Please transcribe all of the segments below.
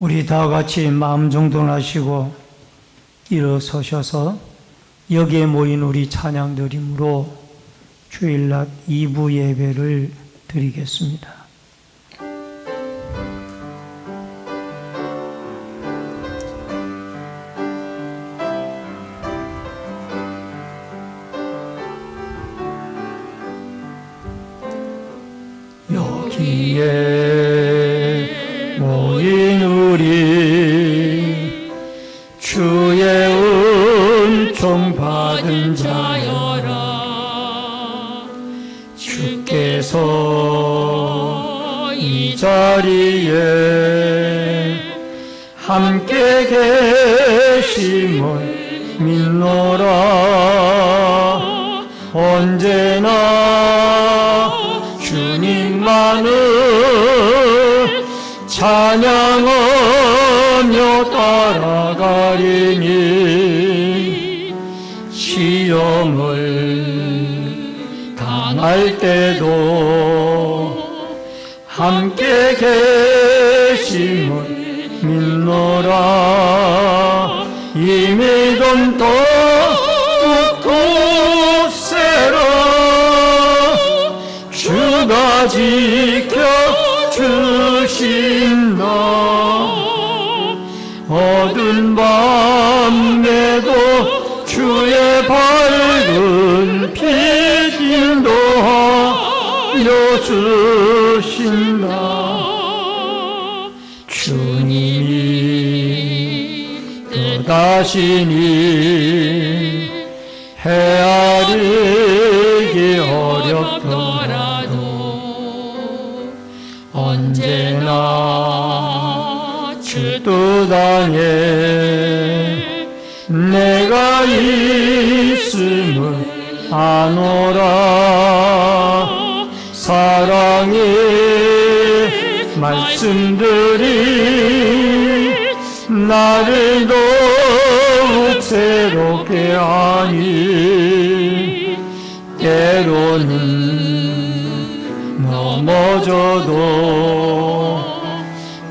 우리 다 같이 마음 정돈하시고 일어서셔서 여기에 모인 우리 찬양 드림으로 주일낮 2부 예배를 드리겠습니다. 여기에 모인 우리 주의 은총 받은 자여라. 주께서 이 자리에 함께 계심을 믿노라. 언제나 주님만을 찬양하며 따라가리니 시험을 당할 때도 함께 계심을 믿노라. 이 믿음 더욱 굳세라. 주가 지켜주신다. 어두운 밤에도 주의 밝은 빛 인도하여 주신다. 주님이 뜻하시니 헤아리기 어렵더라도 언제나 주 뜻 안에 내가 있음을 아노라. 사랑의 말씀들이 나를 더욱 새롭게 하니 때로는 넘어져도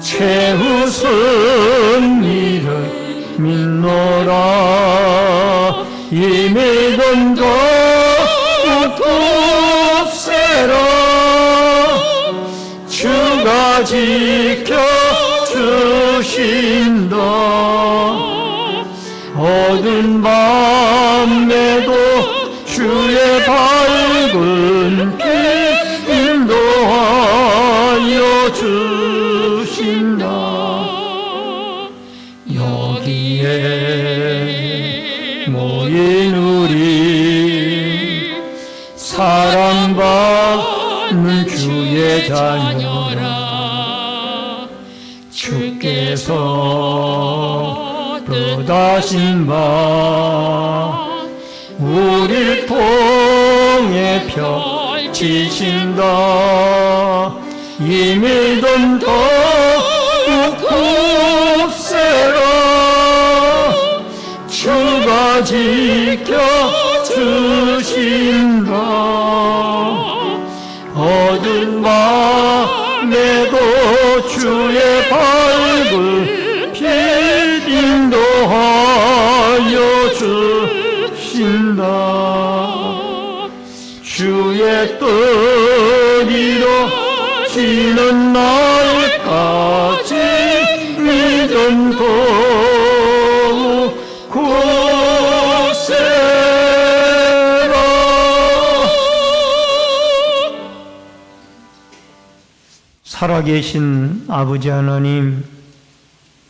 채우선 이를 믿노라. 이 믿음 더욱 굳세라. 주가 지켜주신다. 어두운 밤에도 주의 밝은 빛 인도하여 주신다. 여기에 모인 우리 사랑받는 주의 자녀라. 주께서 뜻하신 바 우릴 통해 펼치신다. 이 믿음 더욱 굳세라. 주가 지켜주신다. 어두운 밤에도 주의 밝은 빛 인도하여 주신다. 주의 뜻 이루어지는 날까지 믿음 더욱 굳세라. 살아계신 아버지 하나님,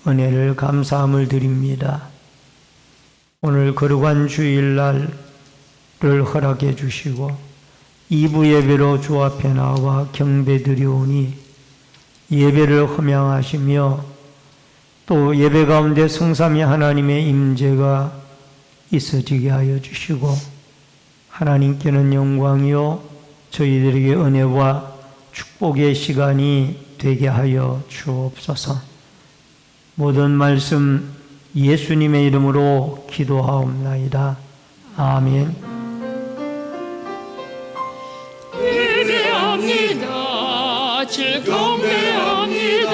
은혜를 감사함을 드립니다. 오늘 거룩한 주일날을 허락해 주시고 2부 예배로 주 앞에 나와 경배드리오니 예배를 흠양하시며 또 예배 가운데 성삼위 하나님의 임재가 있어지게 하여 주시고 하나님께는 영광이요 저희들에게 은혜와 축복의 시간이 되게 하여 주옵소서. 모든 말씀 예수님의 이름으로 기도하옵나이다. 아멘. 예배합니다. 주 경배합니다.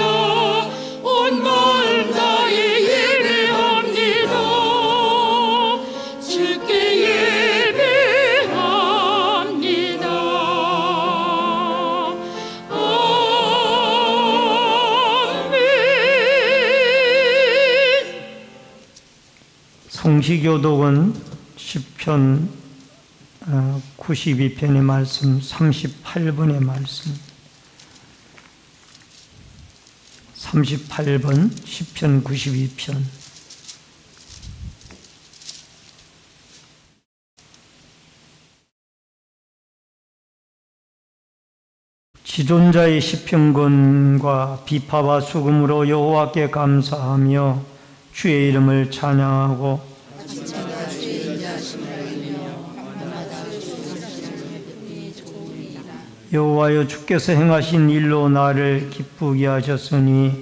온 마음 성시교독은 시편 92편의 말씀 38번의 말씀 38번 시편 92편 지존자의 시편권과 비파와 수금으로 여호와께 감사하며 주의 이름을 찬양하고 여호와여 주께서 행하신 일로 나를 기쁘게 하셨으니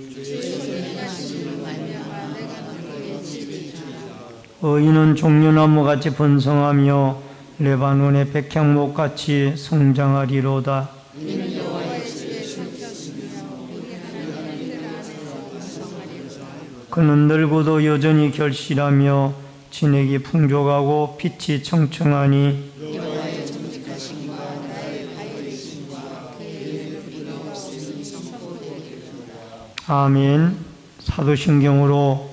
의인은 종려나무같이 번성하며 레바논의 백향목같이 성장하리로다. 그는 늙어도 여전히 결실하며 진액이 풍족하고 빛이 청청하니 아멘. 사도신경으로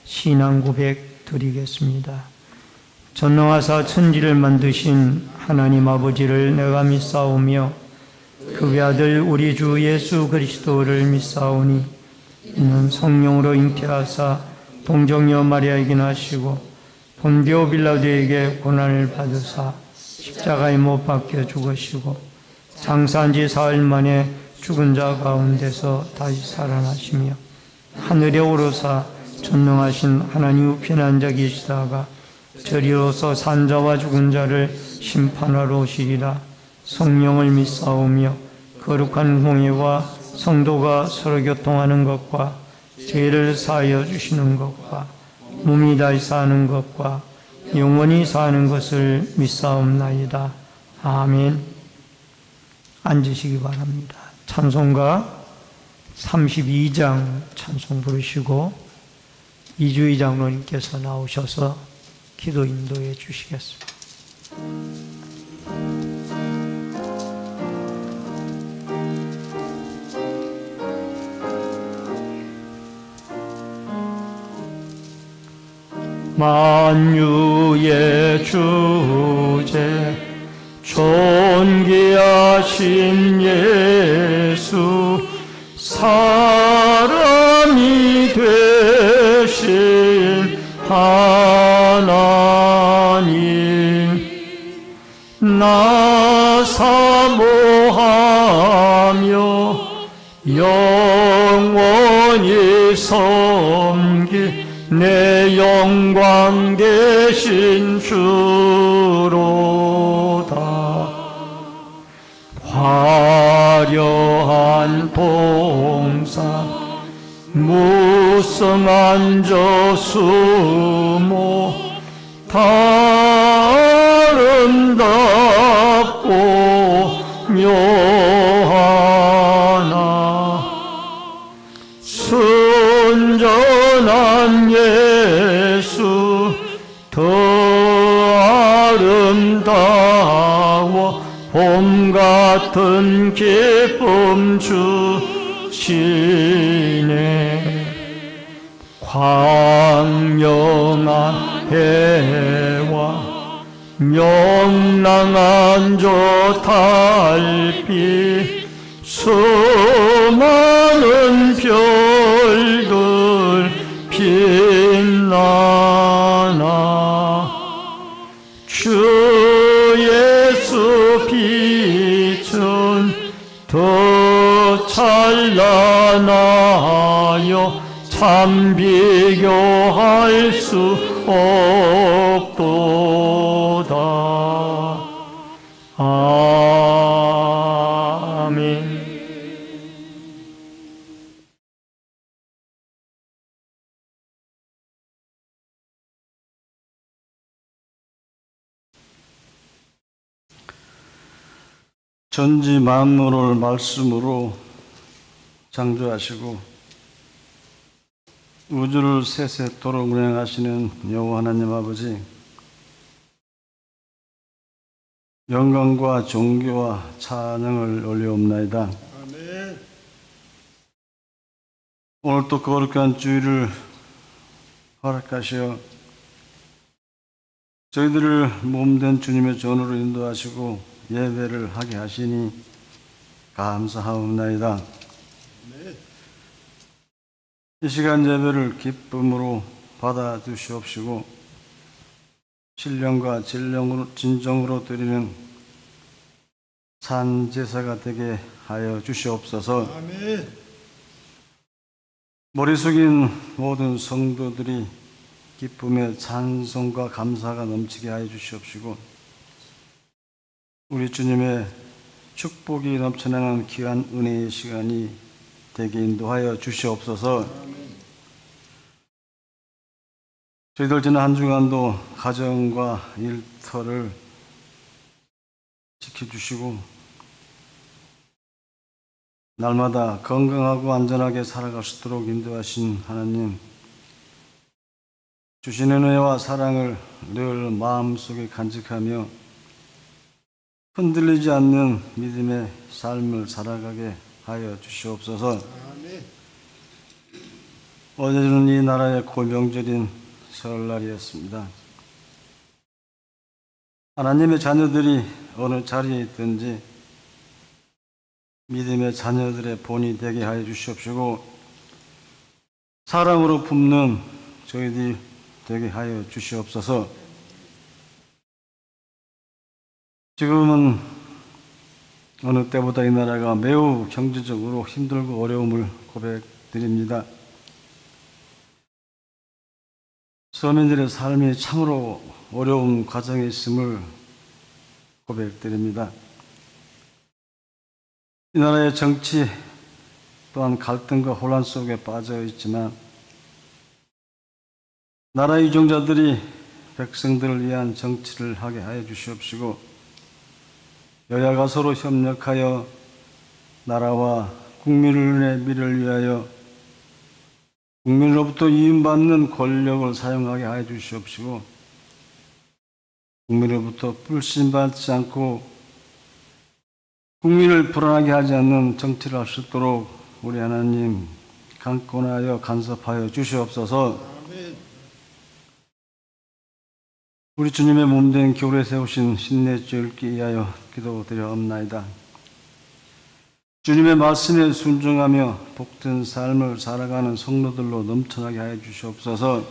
신앙 고백 드리겠습니다. 전능하사 천지를 만드신 하나님 아버지를 내가 믿사오며 그 외아들 우리 주 예수 그리스도를 믿사오니 이는 성령으로 잉태하사 동정녀 마리아에게 나시고 본디오 빌라도에게 고난을 받으사 십자가에 못 박혀 죽으시고 장사한 지 사흘 만에 죽은 자 가운데서 다시 살아나시며 하늘에 오르사 전능하신 하나님 우편에 앉아 계시다가 저리로서 산자와 죽은 자를 심판하러 오시리라. 성령을 믿사오며 거룩한 공예와 성도가 서로 교통하는 것과 죄를 사하여 주시는 것과 몸이 다시 사는 것과 영원히 사는 것을 믿사옵나이다. 아멘. 앉으시기 바랍니다. 찬송가 32장 찬송 부르시고 이주희 장로님께서 나오셔서 기도 인도해 주시겠습니다. 만유의 주제 존귀하신 예수 사람이 되신 하나님 나 사모하며 영원히 섬기 내 영광 되신 주로다. 화려한 동산 무성한 저수모 다 아름답고 묘하나 순전한 예수 더 아름다워 봄 같은 기쁨 주시네. 광명한 해와 명랑한 저 달빛 수많은 별들 빛나나 주 예수 빛은 더 찬란하여 참 비교할 수 없도다. 아멘. 전지 만물을 말씀으로 창조하시고 우주를 세세토록 운행하시는 여호와 하나님 아버지, 영광과 존귀와 찬양을 올려옵나이다. 아멘. 오늘 또 거룩한 주일을 허락하시어 저희들을 몸된 주님의 전으로 인도하시고 예배를 하게 하시니 감사하옵나이다. 이 시간 예배를 기쁨으로 받아주시옵시고 신령과 진정으로 드리는 산제사가 되게 하여 주시옵소서. 아멘. 머리 숙인 모든 성도들이 기쁨의 찬송과 감사가 넘치게 하여 주시옵시고 우리 주님의 축복이 넘쳐나는 귀한 은혜의 시간이 되게 인도하여 주시옵소서. 저희들 지난 한 주간도 가정과 일터를 지켜주시고 날마다 건강하고 안전하게 살아갈 수 있도록 인도하신 하나님, 주시는 은혜와 사랑을 늘 마음속에 간직하며 흔들리지 않는 믿음의 삶을 살아가게 하여 주시옵소서. 아멘. 어제는 이 나라의 고명절인 설날이었습니다. 하나님의 자녀들이 어느 자리에 있든지 믿음의 자녀들의 본이 되게 하여 주시옵시고 사랑으로 품는 저희들이 되게 하여 주시옵소서. 지금은 어느 때보다 이 나라가 매우 경제적으로 힘들고 어려움을 고백드립니다. 서민들의 삶이 참으로 어려운 과정에 있음을 고백드립니다. 이 나라의 정치 또한 갈등과 혼란 속에 빠져 있지만 나라 유정자들이 백성들을 위한 정치를 하게 하여 주시옵시고 여야가 서로 협력하여 나라와 국민의 미래를 위하여 국민으로부터 이임받는 권력을 사용하게 하여 주시옵시고 국민으로부터 불신받지 않고 국민을 불안하게 하지 않는 정치를 할 수 있도록 우리 하나님 강권하여 간섭하여 주시옵소서. 아멘. 우리 주님의 몸된 교회에 세우신 신내주일께 위하여 기도드려옵나이다. 주님의 말씀에 순종하며 복된 삶을 살아가는 성도들로 넘쳐나게 하여 주시옵소서.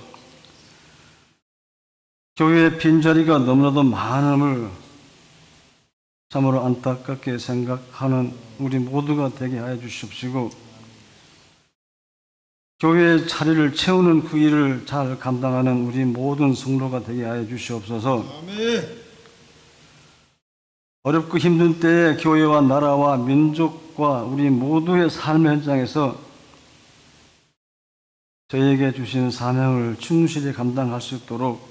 교회의 빈자리가 너무나도 많음을 참으로 안타깝게 생각하는 우리 모두가 되게 하여 주시옵시고 교회의 자리를 채우는 그 일을 잘 감당하는 우리 모든 성도가 되게 하여 주시옵소서. 아멘. 어렵고 힘든 때에 교회와 나라와 민족과 우리 모두의 삶의 현장에서 저희에게 주신 사명을 충실히 감당할 수 있도록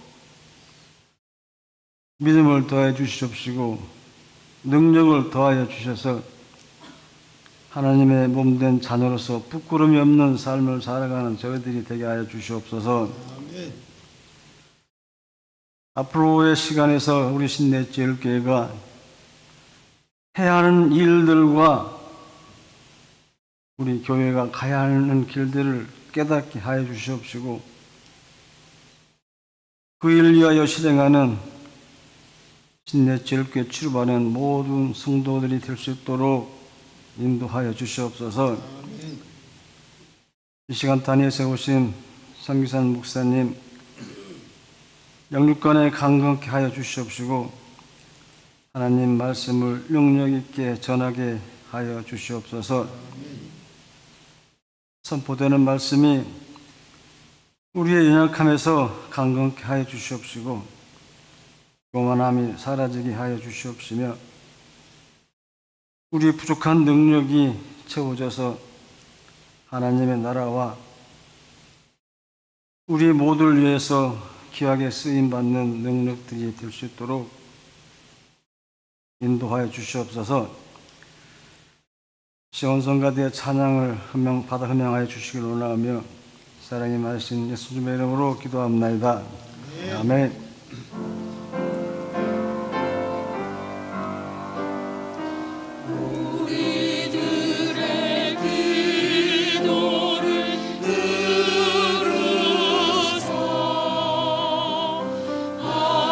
믿음을 더해 주시옵시고 능력을 더하여 주셔서 하나님의 몸된 자녀로서 부끄러움이 없는 삶을 살아가는 저희들이 되게 하여 주시옵소서. 아멘. 앞으로의 시간에서 우리 신내제일교회가 해야 하는 일들과 우리 교회가 가야 하는 길들을 깨닫게 하여 주시옵시고 그 일을 위하여 실행하는 신내제일교회 출입하는 모든 성도들이 될 수 있도록 인도하여 주시옵소서. 아멘. 이 시간 단위에 세우신 성기산 목사님 영육간에 강건케 하여 주시옵시고 하나님 말씀을 능력 있게 전하게 하여 주시옵소서. 선포되는 말씀이 우리의 연약함에서 강건케 하여 주시옵시고 교만함이 사라지게 하여 주시옵시며 우리 부족한 능력이 채워져서 하나님의 나라와 우리 모두를 위해서 귀하게 쓰임받는 능력들이 될 수 있도록 인도하여 주시옵소서. 시온성가대의 찬양을 받아 흥명하여 주시기를 원하며 사랑이 많으신 예수님의 이름으로 기도합나이다. 아멘.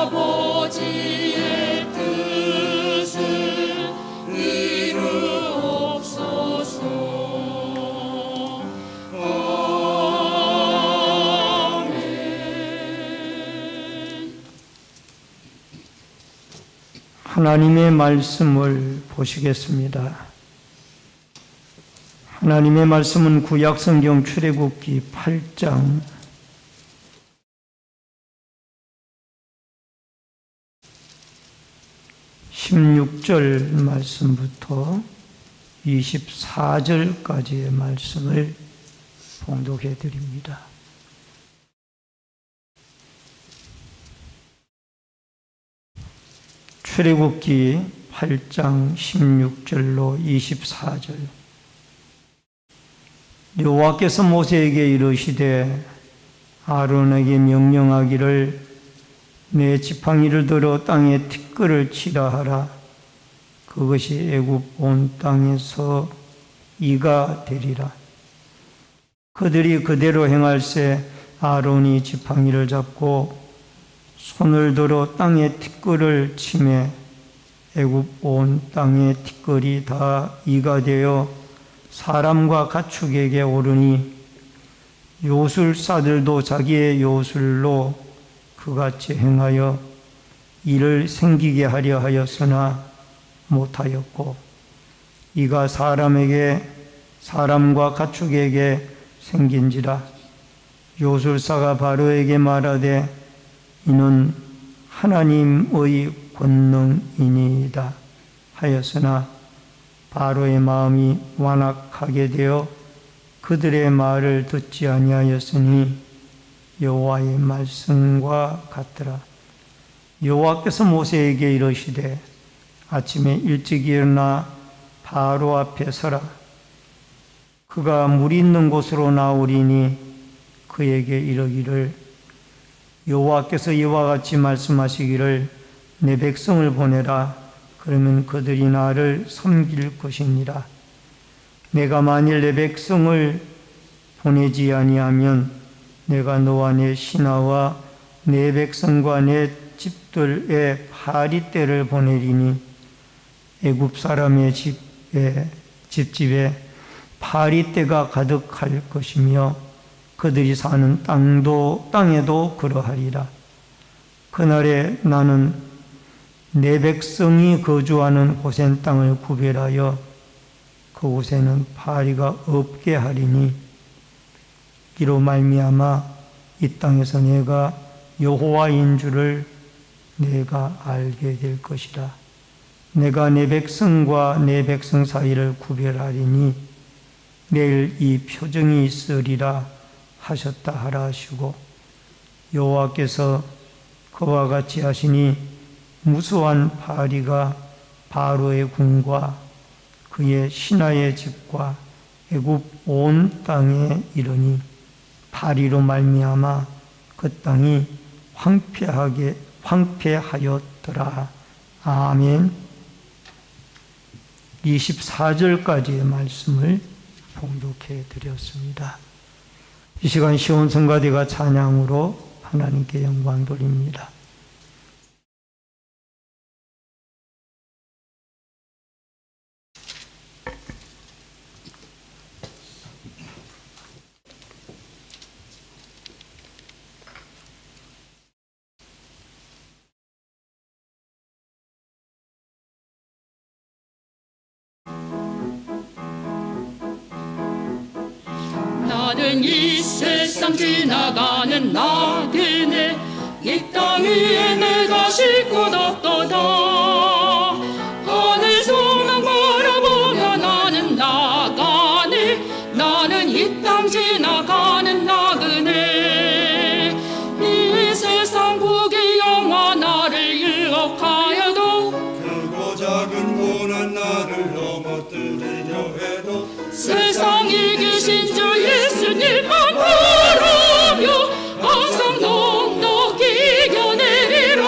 아버지 하나님의 말씀을 보시겠습니다. 하나님의 말씀은 구약성경 출애굽기 8장 16절 말씀부터 24절까지의 말씀을 봉독해 드립니다. 출애굽기 8장 16절로 24절. 여호와께서 모세에게 이르시되 아론에게 명령하기를 내 지팡이를 들어 땅에 티끌을 치라 하라. 그것이 애굽 온 땅에서 이가 되리라. 그들이 그대로 행할세 아론이 지팡이를 잡고 손을 들어 땅에 티끌을 치매 애굽 온 땅에 티끌이 다 이가 되어 사람과 가축에게 오르니 요술사들도 자기의 요술로 그같이 행하여 이를 생기게 하려 하였으나 못하였고 이가 사람과 가축에게 생긴지라. 요술사가 바로에게 말하되 이는 하나님의 권능이니이다 하였으나 바로의 마음이 완악하게 되어 그들의 말을 듣지 아니하였으니 여호와의 말씀과 같더라. 여호와께서 모세에게 이르시되 아침에 일찍 일어나 바로 앞에 서라. 그가 물 있는 곳으로 나오리니 그에게 이르기를 여호와께서 이와 같이 말씀하시기를 내 백성을 보내라. 그러면 그들이 나를 섬길 것이니라. 내가 만일 내 백성을 보내지 아니하면 내가 너와 내 신하와 내 백성과 내 집들의 파리떼를 보내리니 애굽 사람의 집집에 파리떼가 가득할 것이며 그들이 사는 땅에도 그러하리라. 그날에 나는 내 백성이 거주하는 고센 땅을 구별하여 그곳에는 파리가 없게 하리니 이로 말미암아 이 땅에서 내가 여호와인 줄을 내가 알게 될 것이라. 내가 내 백성과 내 백성 사이를 구별하리니 내일 이 표정이 있으리라 하셨다 하라 하시고 여호와께서 그와 같이 하시니 무수한 파리가 바로의 궁과 그의 신하의 집과 애굽 온 땅에 이르니 파리로 말미암아 그 땅이 황폐하였더라. 아멘. 24절까지의 말씀을 봉독해 드렸습니다. 이 시간 시온 성가대가 찬양으로 하나님께 영광 돌립니다. 나는 이 세상 지나가는 나그네 이 땅 위에 내가 쉴 곳 없도다. 하늘 소망 바라보며 나는 나가네. 나는 이 땅 지나가는 나그네. 이 세상 복이 영화 나를 유혹하여도 크고 작은 고난 나를 넘어뜨리려 해도 세상 이기신 주 예수님만 바라며 항상 넉넉히 이겨내리라.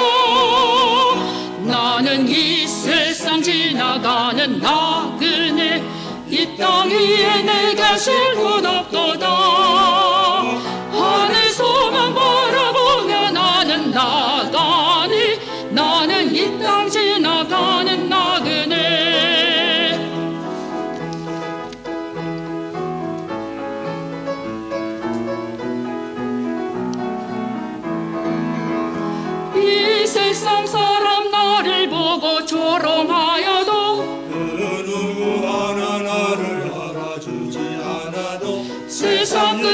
나는 이 세상 지나가는 나그네 이 땅 위에 내가 쉴 곳 없도다. 하늘 소망 바라보며 나는 나가니. 나는 이 땅 지나가는 나그네. 이 세상 사람 나를 보고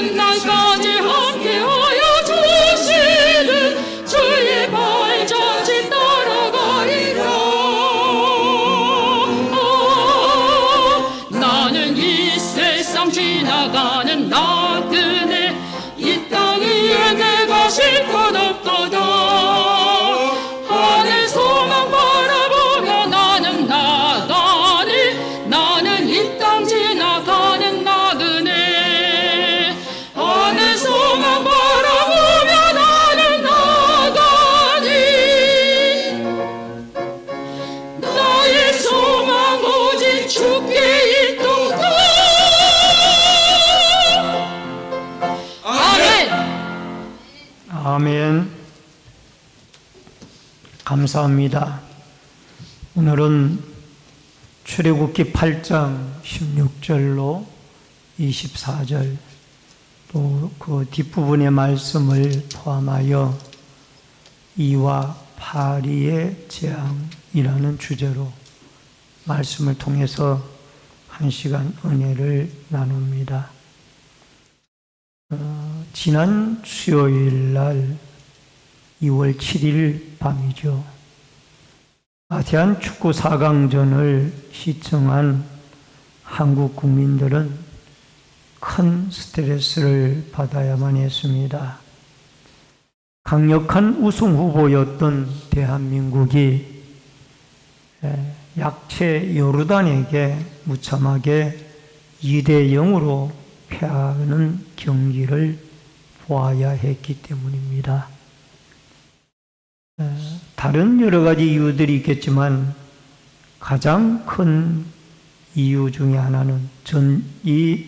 끝날까지 함께하여 주시는 주의 발자취 따라가리라. 나는 이 세상 지나가는 나그네 이 땅 위에 내가 쉴 것 없도다. 하늘 소망 바라보며 나는 나가니 나는 이 땅 지나가는 나그네. 하늘 소망 바라보며 나는 나가니 나의 소망 오직 주께 있도다. 아멘. 아멘. 감사합니다. 오늘은 출애굽기 8장 16절로 24절 또 그 뒷부분의 말씀을 포함하여 이와 파리의 재앙이라는 주제로 말씀을 통해서 한 시간 은혜를 나눕니다. 지난 수요일 날 2월 7일 밤이죠. 아시안 축구 4강전을 시청한 한국 국민들은 큰 스트레스를 받아야만 했습니다. 강력한 우승 후보였던 대한민국이 약체 요르단에게 무참하게 2대0으로 패하는 경기를 보아야 했기 때문입니다. 다른 여러 가지 이유들이 있겠지만 가장 큰 이유 중에 하나는 이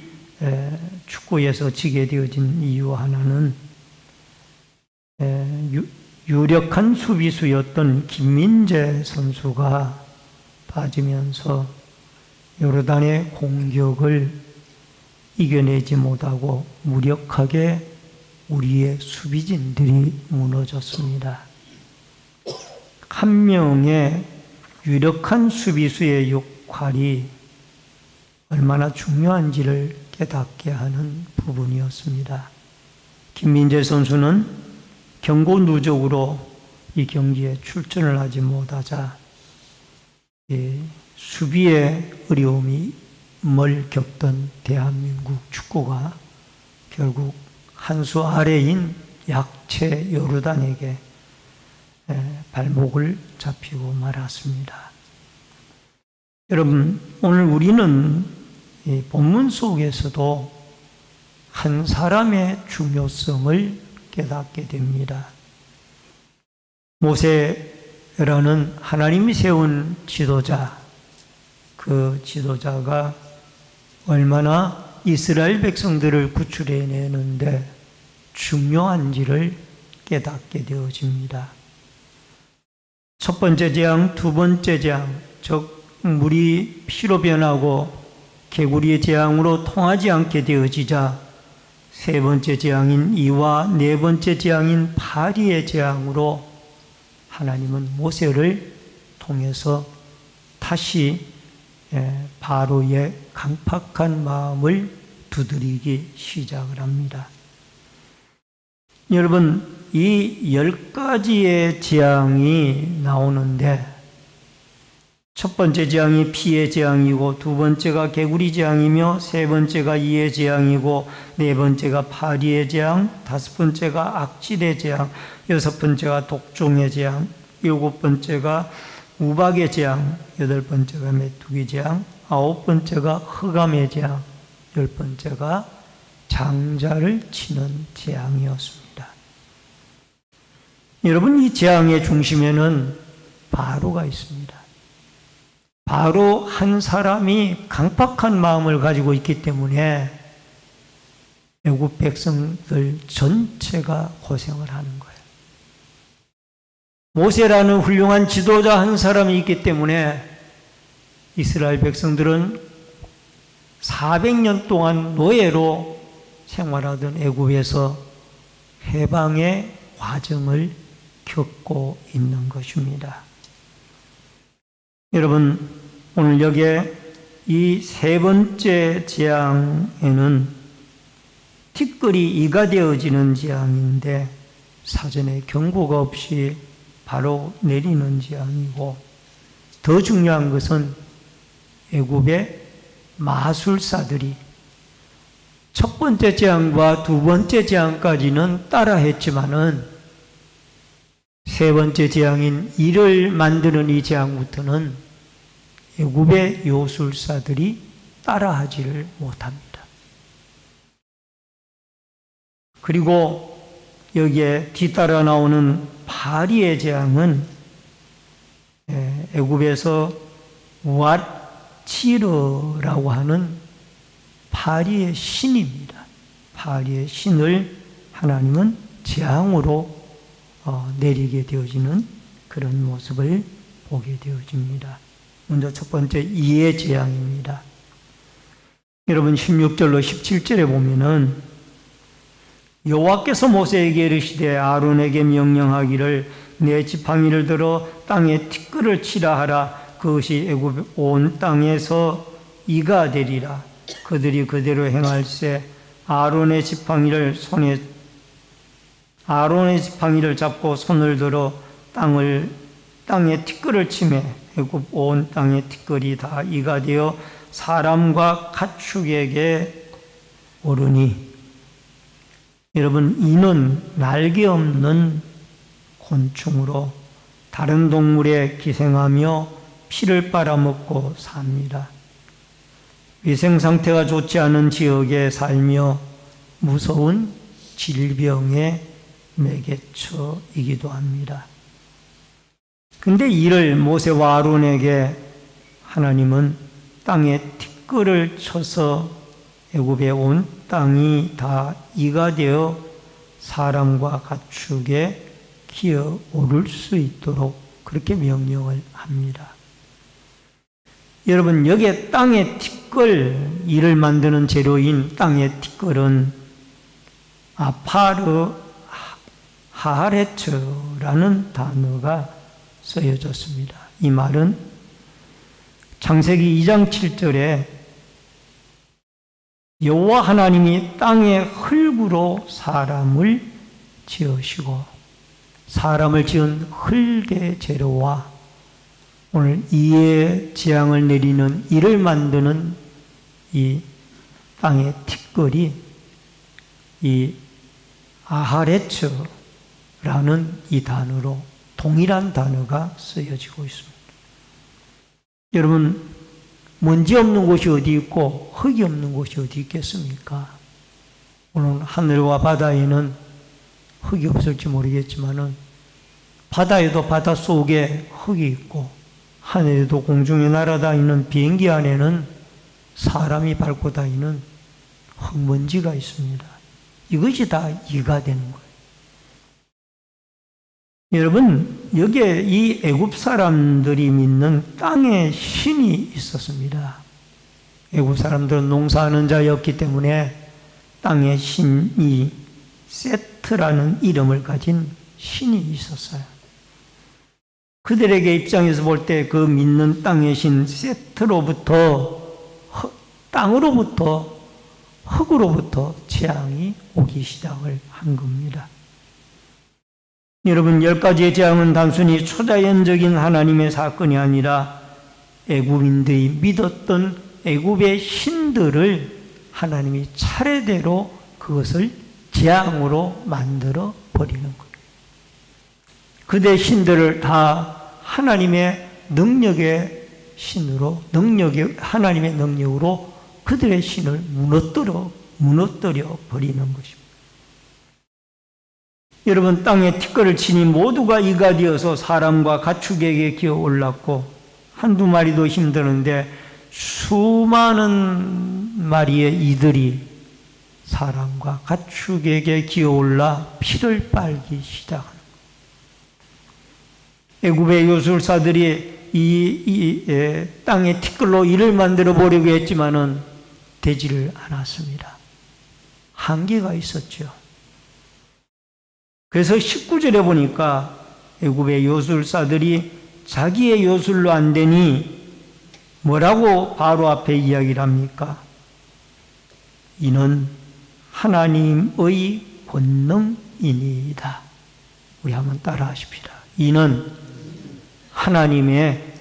축구에서 지게 되어진 이유 하나는 유력한 수비수였던 김민재 선수가 빠지면서 요르단의 공격을 이겨내지 못하고 무력하게 우리의 수비진들이 무너졌습니다. 한 명의 유력한 수비수의 역할이 얼마나 중요한지를 깨닫게 하는 부분이었습니다. 김민재 선수는 경고 누적으로 이 경기에 출전을 하지 못하자 수비의 어려움을 겪던 대한민국 축구가 결국 한 수 아래인 약체 요르단에게 발목을 잡히고 말았습니다. 여러분, 오늘 우리는 이 본문 속에서도 한 사람의 중요성을 깨닫게 됩니다. 모세라는 하나님이 세운 지도자, 그 지도자가 얼마나 이스라엘 백성들을 구출해내는데 중요한지를 깨닫게 되어집니다. 첫 번째 재앙, 두 번째 재앙, 즉 물이 피로 변하고 개구리의 재앙으로 통하지 않게 되어지자 세 번째 재앙인 이와 네 번째 재앙인 파리의 재앙으로 하나님은 모세를 통해서 다시 바로의 강팍한 마음을 두드리기 시작을 합니다. 여러분, 이 10가지의 재앙이 나오는데 첫 번째 재앙이 피의 재앙이고 두 번째가 개구리 재앙이며 세 번째가 이의 재앙이고 네 번째가 파리의 재앙, 다섯 번째가 악질의 재앙, 여섯 번째가 독종의 재앙, 일곱 번째가 우박의 재앙, 여덟 번째가 메뚜기 재앙, 아홉 번째가 흑암의 재앙, 열 번째가 장자를 치는 재앙이었습니다. 여러분, 이 재앙의 중심에는 바로가 있습니다. 바로 한 사람이 강팍한 마음을 가지고 있기 때문에 애굽 백성들 전체가 고생을 하는 거예요. 모세라는 훌륭한 지도자 한 사람이 있기 때문에 이스라엘 백성들은 400년 동안 노예로 생활하던 애굽에서 해방의 과정을 겪고 있는 것입니다. 여러분, 오늘 여기에 이 세 번째 재앙에는 티끌이 이가 되어지는 재앙인데 사전에 경고가 없이 바로 내리는 재앙이고, 더 중요한 것은 애굽의 마술사들이 첫 번째 재앙과 두 번째 재앙까지는 따라했지만은 세 번째 재앙인 이를 만드는 이 재앙부터는 애굽의 요술사들이 따라하지를 못합니다. 그리고 여기에 뒤따라 나오는 바리의 재앙은 애굽에서 왓치르라고 하는 바리의 신입니다. 바리의 신을 하나님은 재앙으로 내리게 되어지는 그런 모습을 보게 되어집니다. 먼저 첫 번째 이의 재앙입니다. 여러분 16절로 17절에 보면은 여호와께서 모세에게 이르시되 아론에게 명령하기를 내 지팡이를 들어 땅에 티끌을 치라 하라. 그것이 애굽 온 땅에서 이가 되리라. 그들이 그대로 행할세. 아론의 지팡이를 잡고 손을 들어 땅에 티끌을 치매 애굽 온 땅의 티끌이 다 이가 되어 사람과 가축에게 오르니. 여러분, 이는 날개 없는 곤충으로 다른 동물에 기생하며 피를 빨아먹고 삽니다. 위생 상태가 좋지 않은 지역에 살며 무서운 질병의 매개처이기도 합니다. 근데 이를 모세와 아론에게 하나님은 땅에 티끌을 쳐서 애굽의 온 땅이 다 이가 되어 사람과 가축에 기어 오를 수 있도록 그렇게 명령을 합니다. 여러분, 여기에 땅의 티끌, 이를 만드는 재료인 땅의 티끌은 아파르 하하레츠라는 단어가 쓰여졌습니다. 이 말은 창세기 2장 7절에 여호와 하나님이 땅의 흙으로 사람을 지으시고 사람을 지은 흙의 재료와 오늘 이의 재앙을 내리는 이를 만드는 이 땅의 티끌이 이 아하레츠라는 이 단어로 동일한 단어가 쓰여지고 있습니다. 여러분, 먼지 없는 곳이 어디 있고 흙이 없는 곳이 어디 있겠습니까? 오늘 하늘과 바다에는 흙이 없을지 모르겠지만은 바다에도 바다 속에 흙이 있고 하늘에도 공중에 날아다니는 비행기 안에는 사람이 밟고 다니는 흙먼지가 있습니다. 이것이 다 이가 되는 거예요. 여러분, 여기에 이 애굽 사람들이 믿는 땅의 신이 있었습니다. 애굽 사람들은 농사하는 자였기 때문에 땅의 신이 세트라는 이름을 가진 신이 있었어요. 그들에게 입장에서 볼 때 그 믿는 땅의 신 세트로부터 땅으로부터 흙으로부터 재앙이 오기 시작을 한 겁니다. 여러분, 10가지의 재앙은 단순히 초자연적인 하나님의 사건이 아니라 애굽인들이 믿었던 애굽의 신들을 하나님이 차례대로 그것을 재앙으로 만들어 버리는 거예요. 그대 신들을 다 하나님의 능력의 신으로, 하나님의 능력으로 그들의 신을 무너뜨려 버리는 것입니다. 여러분, 땅에 티끌을 치니 모두가 이가 되어서 사람과 가축에게 기어 올랐고 한두 마리도 힘드는데 수많은 마리의 이들이 사람과 가축에게 기어 올라 피를 빨기 시작합니다. 애굽의 요술사들이 이 땅의 티끌로 이를 만들어 보려고 했지만은 되지를 않았습니다. 한계가 있었죠. 그래서 19절에 보니까 애굽의 요술사들이 자기의 요술로 안 되니 뭐라고 바로 앞에 이야기를 합니까? 이는 하나님의 권능이니이다. 우리 한번 따라 하십시다. 이는 하나님의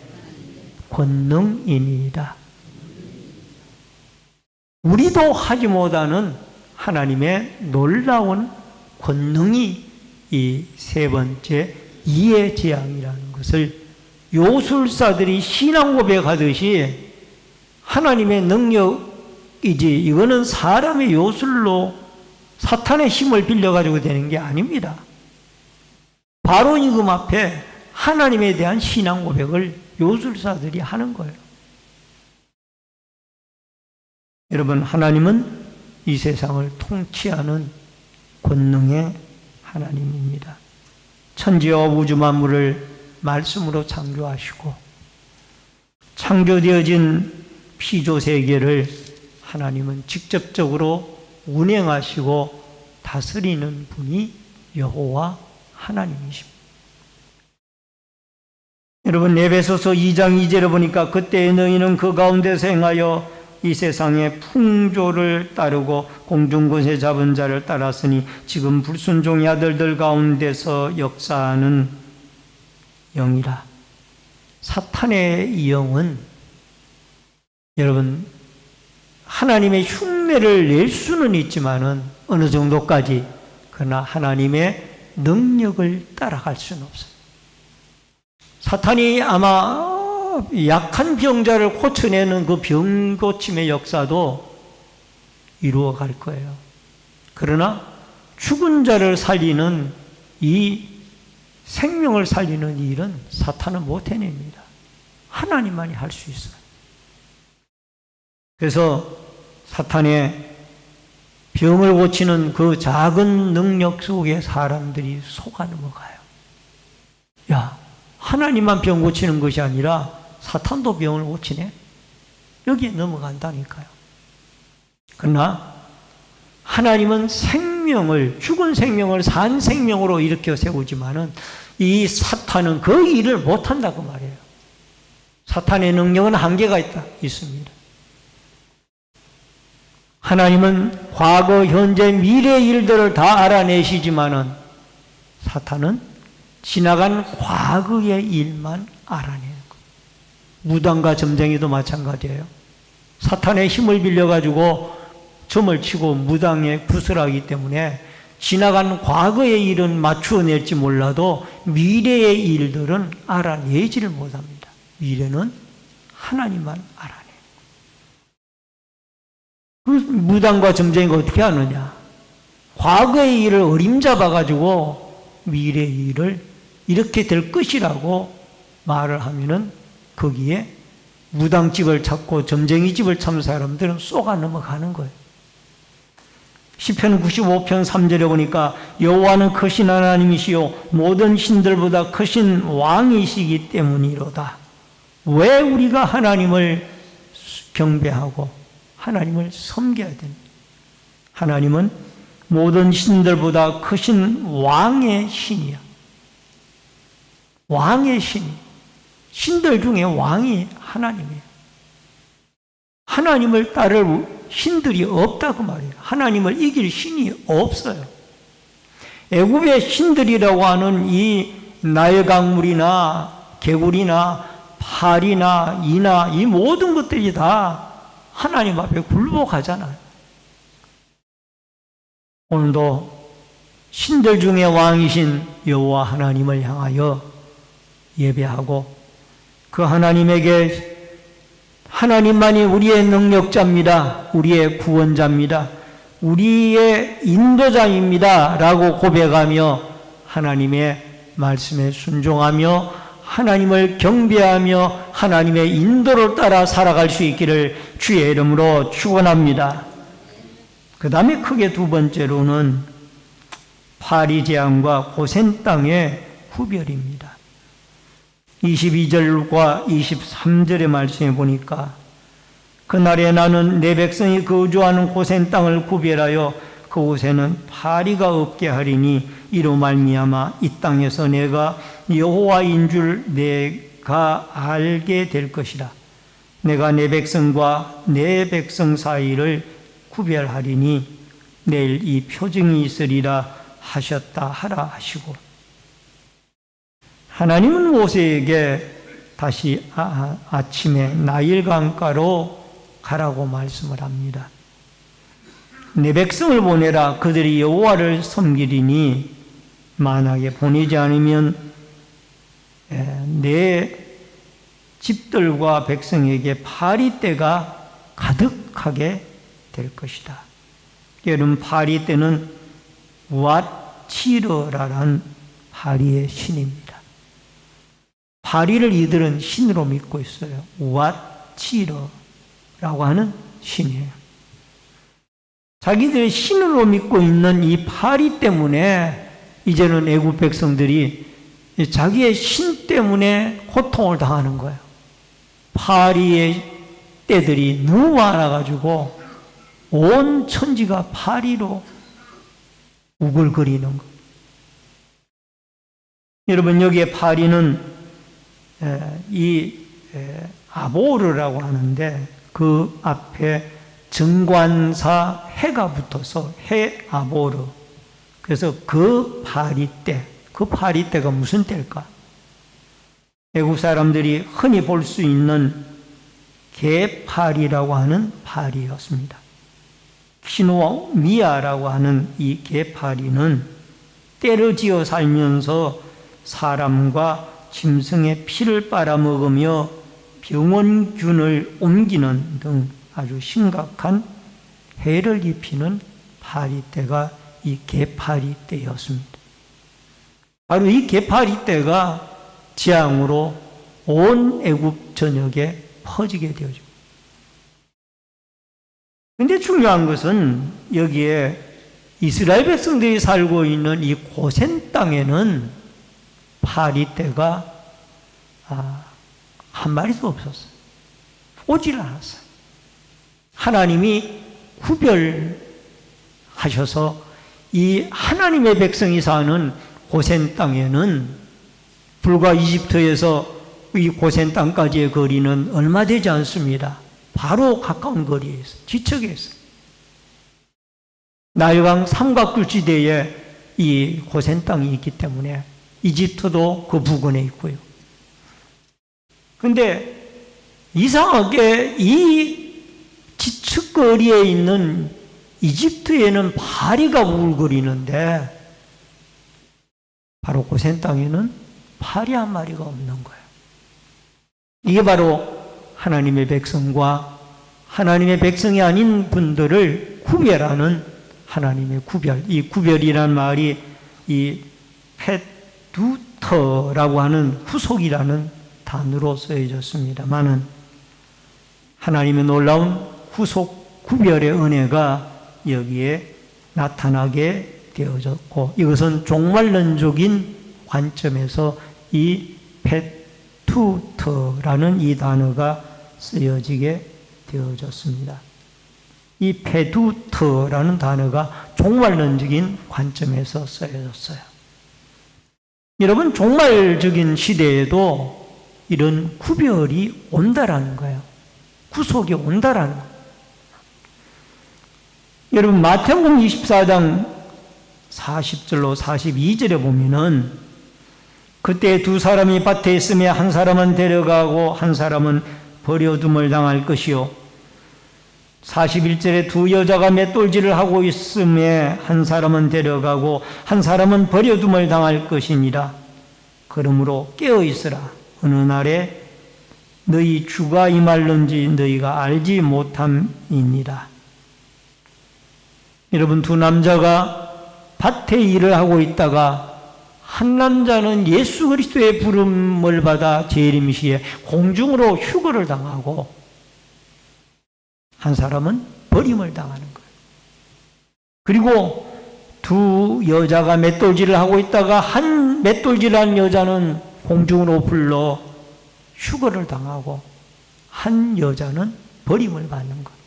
권능이니이다. 우리도 하지 못하는 하나님의 놀라운 권능이 이 세 번째 이의 재앙이라는 것을 요술사들이 신앙 고백하듯이 하나님의 능력이지 이거는 사람의 요술로 사탄의 힘을 빌려가지고 되는 게 아닙니다. 바로 이금 앞에 하나님에 대한 신앙 고백을 요술사들이 하는 거예요. 여러분, 하나님은 이 세상을 통치하는 권능의 하나님입니다. 천지와 우주 만물을 말씀으로 창조하시고 창조되어진 피조 세계를 하나님은 직접적으로 운행하시고 다스리는 분이 여호와 하나님이십니다. 여러분, 에베소서 2장 2절에 보니까 그때 너희는 그 가운데서 행하여 이 세상의 풍조를 따르고 공중권세 잡은 자를 따랐으니 지금 불순종의 아들들 가운데서 역사하는 영이라. 사탄의 이 영은 여러분 하나님의 흉내를 낼 수는 있지만은 어느 정도까지, 그러나 하나님의 능력을 따라갈 수는 없어요. 사탄이 아마 약한 병자를 고쳐내는 그 병고침의 역사도 이루어갈 거예요. 그러나 죽은 자를 살리는 이 생명을 살리는 일은 사탄은 못 해냅니다. 하나님만이 할 수 있어요. 그래서 사탄의 병을 고치는 그 작은 능력 속에 사람들이 속아 넘어가요. 야, 하나님만 병 고치는 것이 아니라 사탄도 병을 고치네? 여기에 넘어간다니까요. 그러나 하나님은 생명을, 죽은 생명을 산 생명으로 일으켜 세우지만은 이 사탄은 그 일을 못한다고 말해요. 사탄의 능력은 한계가 있습니다. 하나님은 과거, 현재, 미래의 일들을 다 알아내시지만은 사탄은 지나간 과거의 일만 알아내는 거예요. 무당과 점쟁이도 마찬가지예요. 사탄의 힘을 빌려가지고 점을 치고 무당에 구슬하기 때문에 지나간 과거의 일은 맞추어낼지 몰라도 미래의 일들은 알아내지를 못합니다. 미래는 하나님만 알아내요. 그 무당과 점쟁이가 어떻게 하느냐? 과거의 일을 어림잡아가지고 미래의 일을 이렇게 될 것이라고 말을 하면은 거기에 무당집을 찾고 점쟁이집을 찾는 사람들은 쏘가 넘어가는 거예요. 시편 95편 3절에 보니까 여호와는 크신 하나님이시요 모든 신들보다 크신 왕이시기 때문이로다. 왜 우리가 하나님을 경배하고 하나님을 섬겨야 됩니다. 하나님은 모든 신들보다 크신 왕의 신이야. 왕의 신이. 신들 중에 왕이 하나님이에요. 하나님을 따를 신들이 없다고 말이에요. 하나님을 이길 신이 없어요. 애굽의 신들이라고 하는 이 나일강물이나 개구리나 파리나 이나 이 모든 것들이 다 하나님 앞에 굴복하잖아요. 오늘도 신들 중에 왕이신 여호와 하나님을 향하여 예배하고 그 하나님에게 하나님만이 우리의 능력자입니다. 우리의 구원자입니다. 우리의 인도자입니다. 라고 고백하며 하나님의 말씀에 순종하며 하나님을 경배하며 하나님의 인도를 따라 살아갈 수 있기를 주의 이름으로 축원합니다. 그 다음에 크게 두 번째로는 파리 재앙과 고센 땅의 구별입니다. 22절과 23절의 말씀에 보니까 그날에 나는 내 백성이 거주하는 고센 땅을 구별하여 그곳에는 파리가 없게 하리니 이로 말미암아 이 땅에서 내가 여호와인 줄 내가 알게 될 것이라. 내가 내 백성과 내 백성 사이를 구별하리니 내일 이 표징이 있으리라 하셨다 하라 하시고, 하나님은 모세에게 다시 아침에 나일 강가로 가라고 말씀을 합니다. 내 백성을 보내라. 그들이 여호와를 섬기리니 만약에 보내지 않으면 내 집들과 백성에게 파리 때가 가득하게 될 것이다. 여러분, 파리 때는 우앗치르라는 파리의 신입니다. 파리를 이들은 신으로 믿고 있어요. 우앗치르라고 하는 신이에요. 자기들의 신으로 믿고 있는 이 파리 때문에 이제는 애굽 백성들이 자기의 신 때문에 고통을 당하는 거예요. 파리의 떼들이 너무 많아가지고 온 천지가 파리로 우글거리는 것. 여러분, 여기에 파리는 이 아보르라고 하는데 그 앞에 정관사 해가 붙어서 해 아보르. 그래서 그 파리떼가 무슨 떼일까? 애국 사람들이 흔히 볼 수 있는 개파리라고 하는 파리였습니다. 키노미아라고 하는 이 개파리는 떼를 지어 살면서 사람과 짐승의 피를 빨아먹으며 병원균을 옮기는 등 아주 심각한 해를 입히는 파리떼가 이 개파리떼였습니다. 바로 이 개파리떼가 재앙으로 온 애굽 전역에 퍼지게 되어집니다. 그런데 중요한 것은 여기에 이스라엘 백성들이 살고 있는 이 고센 땅에는 파리떼가 한 마리도 없었어요. 오질 않았어요. 하나님이 구별하셔서 이 하나님의 백성이 사는 고센 땅에는 불과 이집트에서 이 고센 땅까지의 거리는 얼마 되지 않습니다. 바로 가까운 거리에 있어요. 지척에 있어요. 나일강 삼각굴지대에 이 고센 땅이 있기 때문에 이집트도 그 부근에 있고요. 그런데 이상하게 이 지척거리에 있는 이집트에는 파리가 우글거리는데 바로 고센 땅에는 파리 한 마리가 없는 거예요. 이게 바로 하나님의 백성과 하나님의 백성이 아닌 분들을 구별하는 하나님의 구별. 이 구별이라는 말이 이 페두터라고 하는 후속이라는 단어로 쓰여졌습니다만은 하나님의 놀라운 후속 구별의 은혜가 여기에 나타나게 되어졌고, 이것은 종말론적인 관점에서 이 페투터라는 이 단어가 쓰여지게 되어졌습니다. 이 페투터라는 단어가 종말론적인 관점에서 쓰여졌어요. 여러분, 종말적인 시대에도 이런 구별이 온다라는 거예요. 구속이 온다라는 거예요. 여러분, 마태복음 24장 40절로 42절에 보면은 그때 두 사람이 밭에 있으며 한 사람은 데려가고 한 사람은 버려둠을 당할 것이요. 41절에 두 여자가 맷돌질을 하고 있으며 한 사람은 데려가고 한 사람은 버려둠을 당할 것이니라. 그러므로 깨어 있으라. 어느 날에 너희 주가 임할는지 너희가 알지 못함이니라. 여러분, 두 남자가 밭에 일을 하고 있다가 한 남자는 예수 그리스도의 부름을 받아 재림시에 공중으로 휴거를 당하고 한 사람은 버림을 당하는 거예요. 그리고 두 여자가 맷돌질을 하고 있다가 한 맷돌질하는 여자는 공중으로 불러 휴거를 당하고 한 여자는 버림을 받는 거예요.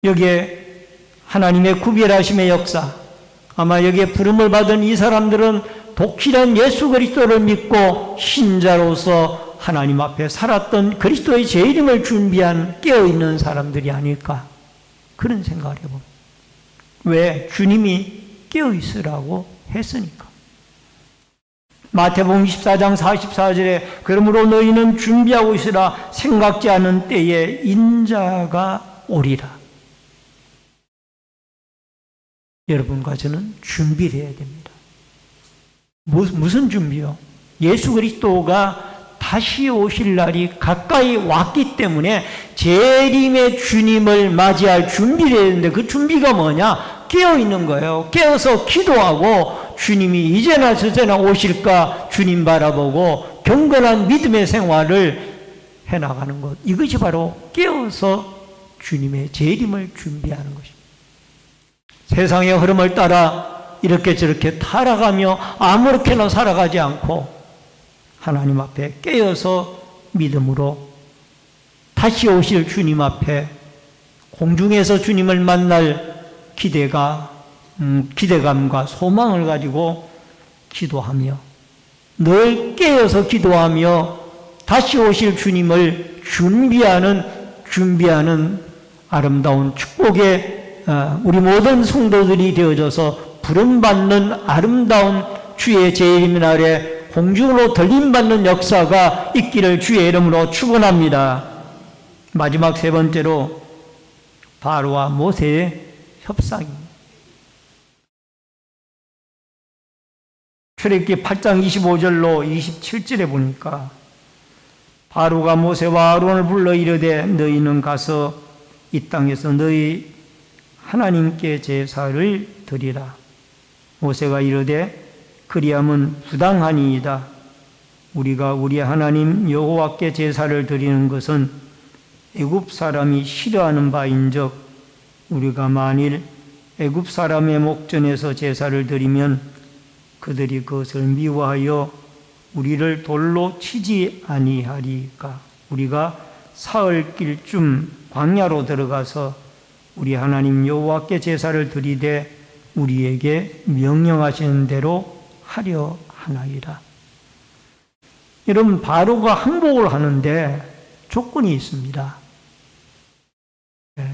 여기에 하나님의 구별하심의 역사, 아마 여기에 부름을 받은 이 사람들은 독실한 예수 그리스도를 믿고 신자로서 하나님 앞에 살았던 그리스도의 재림을 준비한 깨어있는 사람들이 아닐까, 그런 생각을 해봅니다. 왜? 주님이 깨어있으라고 했으니까. 마태복음 14장 44절에 그러므로 너희는 준비하고 있으라 생각지 않은 때에 인자가 오리라. 여러분과 저는 준비를 해야 됩니다. 무슨 준비요? 예수 그리스도가 다시 오실 날이 가까이 왔기 때문에 재림의 주님을 맞이할 준비를 해야 되는데 그 준비가 뭐냐? 깨어있는 거예요. 깨어서 기도하고 주님이 이제나 저제나 오실까 주님 바라보고 경건한 믿음의 생활을 해나가는 것. 이것이 바로 깨어서 주님의 재림을 준비하는 것입니다. 세상의 흐름을 따라 이렇게 저렇게 타락하며 아무렇게나 살아가지 않고 하나님 앞에 깨어서 믿음으로 다시 오실 주님 앞에 공중에서 주님을 만날 기대감과 소망을 가지고 기도하며 늘 깨어서 기도하며 다시 오실 주님을 준비하는 아름다운 축복의 우리 모든 성도들이 되어져서 부름받는 아름다운 주의 재림 날에 공중으로 들림받는 역사가 있기를 주의 이름으로 축원합니다. 마지막 세 번째로 바로와 모세의 협상입니다. 출애굽기 8장 25절로 27절에 보니까 바로가 모세와 아론을 불러 이르되 너희는 가서 이 땅에서 너희 하나님께 제사를 드리라. 모세가 이르되 그리함은 부당하니이다. 우리가 우리 하나님 여호와께 제사를 드리는 것은 애굽 사람이 싫어하는 바인즉 우리가 만일 애굽 사람의 목전에서 제사를 드리면 그들이 그것을 미워하여 우리를 돌로 치지 아니하리까. 우리가 사흘 길쯤 광야로 들어가서 우리 하나님 여호와께 제사를 드리되 우리에게 명령하시는 대로 하려 하나이다. 여러분, 바로가 항복을 하는데 조건이 있습니다.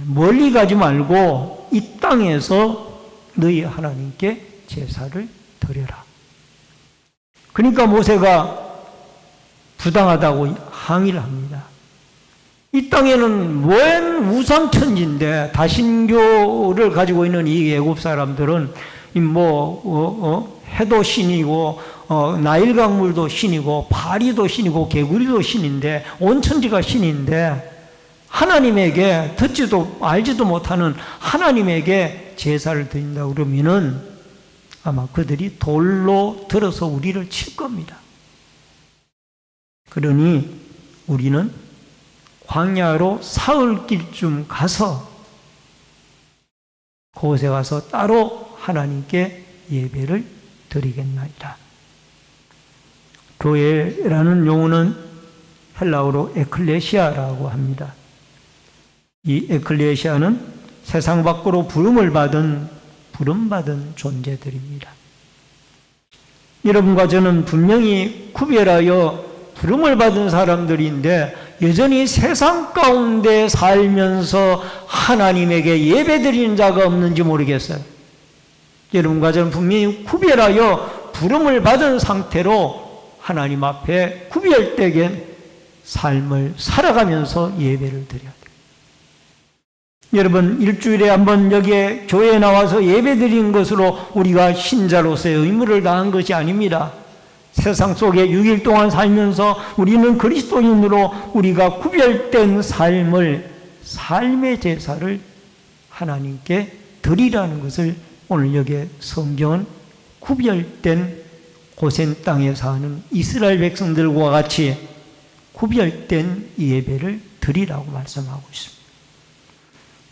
멀리 가지 말고 이 땅에서 너희 하나님께 제사를 드려라. 그러니까 모세가 부당하다고 항의를 합니다. 이 땅에는 웬 우상천지인데 다신교를 가지고 있는 이 애굽 사람들은 해도 신이고 나일 강물도 신이고 바리도 신이고 개구리도 신인데 온 천지가 신인데 하나님에게 듣지도 알지도 못하는 하나님에게 제사를 드린다 그러면은 아마 그들이 돌로 들어서 우리를 칠 겁니다. 그러니 우리는 광야로 사흘길쯤 가서 그곳에 가서 따로 하나님께 예배를 드리겠나이다. 교회라는 용어는 헬라어로 에클레시아라고 합니다. 이 에클레시아는 세상 밖으로 부름받은 존재들입니다. 여러분과 저는 분명히 구별하여 부름을 받은 사람들인데 여전히 세상 가운데 살면서 하나님에게 예배드리는 자가 없는지 모르겠어요. 여러분과 저는 분명히 구별하여 부름을 받은 상태로 하나님 앞에 구별되게 삶을 살아가면서 예배를 드려야 돼요. 여러분, 일주일에 한번 여기에 교회에 나와서 예배드리는 것으로 우리가 신자로서의 의무를 다한 것이 아닙니다. 세상 속에 6일 동안 살면서 우리는 그리스도인으로 우리가 구별된 삶의 제사를 하나님께 드리라는 것을 오늘 여기에 성경은 구별된 고센 땅에 사는 이스라엘 백성들과 같이 구별된 예배를 드리라고 말씀하고 있습니다.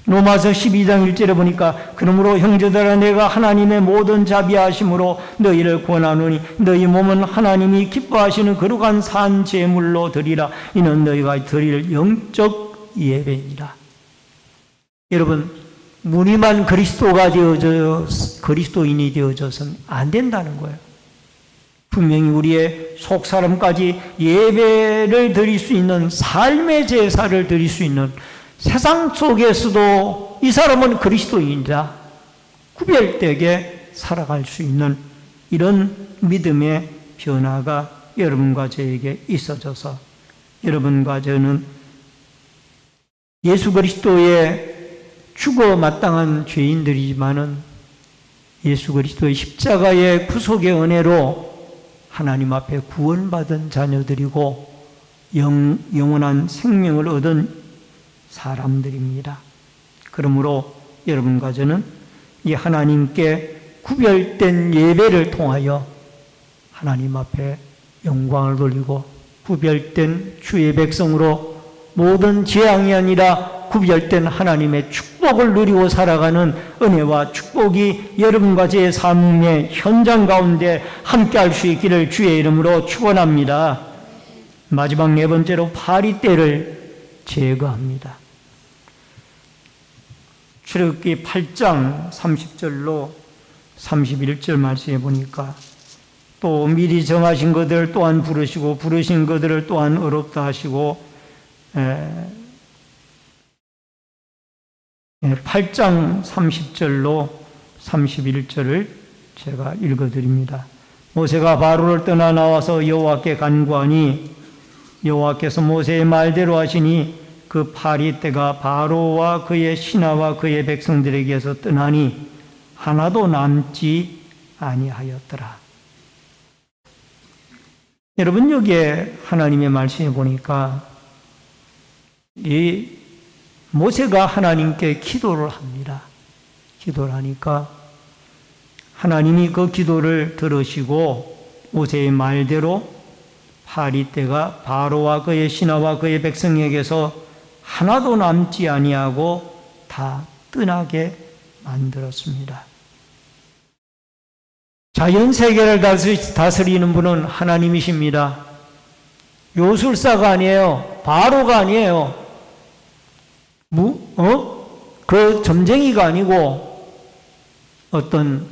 로마서 12장 1절에 보니까 그러므로 형제들아 내가 하나님의 모든 자비하심으로 너희를 권하노니 너희 몸은 하나님이 기뻐하시는 거룩한 산 제물로 드리라. 이는 너희가 드릴 영적 예배이니라. 여러분, 무늬만 그리스도인이 되어져서는 안 된다는 거예요. 분명히 우리의 속사람까지 예배를 드릴 수 있는 삶의 제사를 드릴 수 있는 세상 속에서도 이 사람은 그리스도인이다. 구별되게 살아갈 수 있는 이런 믿음의 변화가 여러분과 저에게 있어져서 여러분과 저는 예수 그리스도의 죽어 마땅한 죄인들이지만은 예수 그리스도의 십자가의 구속의 은혜로 하나님 앞에 구원받은 자녀들이고 영원한 생명을 얻은 사람들입니다. 그러므로 여러분과 저는 이 하나님께 구별된 예배를 통하여 하나님 앞에 영광을 돌리고 구별된 주의 백성으로 모든 재앙이 아니라 구별된 하나님의 축복을 누리고 살아가는 은혜와 축복이 여러분과 제 삶의 현장 가운데 함께할 수 있기를 주의 이름으로 축원합니다. 마지막 네 번째로 파리떼를 제거합니다. 출애굽기 8장 30절로 31절 말씀해 보니까 또 미리 정하신 것들 또한 부르시고 부르신 것들을 또한 어렵다 하시고 8장 30절로 31절을 제가 읽어드립니다. 모세가 바로를 떠나 나와서 여호와께 간구하니 여호와께서 모세의 말대로 하시니 그 파리떼가 바로와 그의 신하와 그의 백성들에게서 떠나니 하나도 남지 아니하였더라. 여러분 여기에 하나님의 말씀에 보니까 이 모세가 하나님께 기도를 합니다. 기도를 하니까 하나님이 그 기도를 들으시고 모세의 말대로 파리떼가 바로와 그의 신하와 그의 백성에게서 하나도 남지 아니하고 다 떠나게 만들었습니다. 자연 세계를 다스리는 분은 하나님이십니다. 요술사가 아니에요. 바로가 아니에요. 그 점쟁이가 아니고 어떤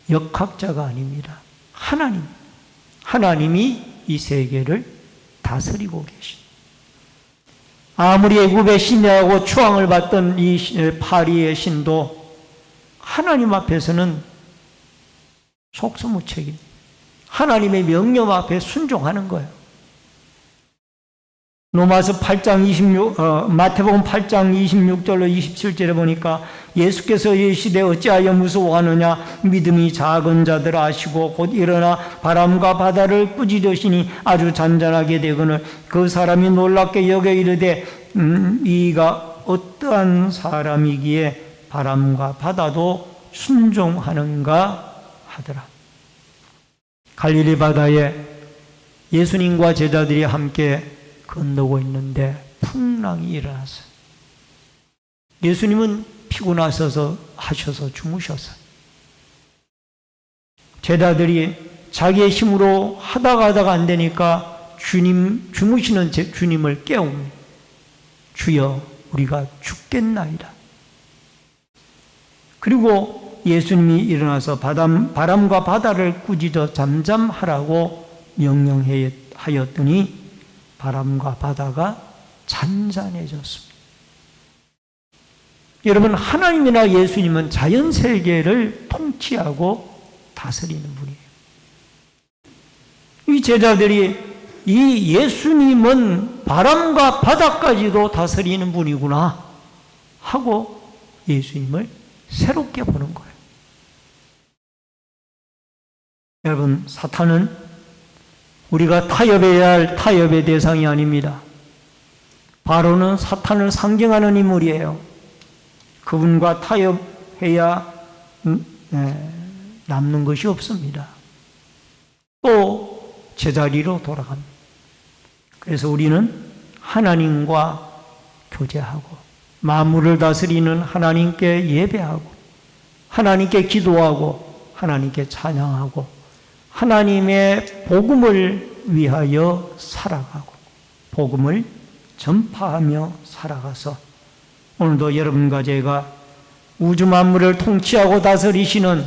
역학자가 아닙니다. 하나님이 이 세계를 다스리고 계십니다. 아무리 애굽의 신하고 추앙을 받던 이 파리의 신도 하나님 앞에서는 속수무책입니다. 하나님의 명령 앞에 순종하는 거예요. 로마서 8장 마태복음 8장 26절로 27절에 보니까 예수께서 이르시되 어찌하여 무서워하느냐 믿음이 작은 자들 아시고 곧 일어나 바람과 바다를 꾸짖으시니 아주 잔잔하게 되거늘 그 사람이 놀랍게 여겨 이르되 이가 어떠한 사람이기에 바람과 바다도 순종하는가 하더라. 갈릴리 바다에 예수님과 제자들이 함께 건너고 있는데 풍랑이 일어났어요. 예수님은 피곤하셔서 주무셨어요. 제자들이 자기의 힘으로 하다가 안 되니까 주무시는 주님을 깨웁니다. 주여 우리가 죽겠나이다. 그리고 예수님이 일어나서 바람과 바다를 꾸짖어 잠잠하라고 명령하였더니 바람과 바다가 잔잔해졌습니다. 여러분 하나님이나 예수님은 자연세계를 통치하고 다스리는 분이에요. 이 제자들이 이 예수님은 바람과 바다까지도 다스리는 분이구나 하고 예수님을 새롭게 보는 거예요. 여러분 사탄은 우리가 타협해야 할 타협의 대상이 아닙니다. 바로는 사탄을 상징하는 인물이에요. 그분과 타협해야 남는 것이 없습니다. 또 제자리로 돌아갑니다. 그래서 우리는 하나님과 교제하고 만물을 다스리는 하나님께 예배하고 하나님께 기도하고 하나님께 찬양하고 하나님의 복음을 위하여 살아가고 복음을 전파하며 살아가서 오늘도 여러분과 제가 우주 만물을 통치하고 다스리시는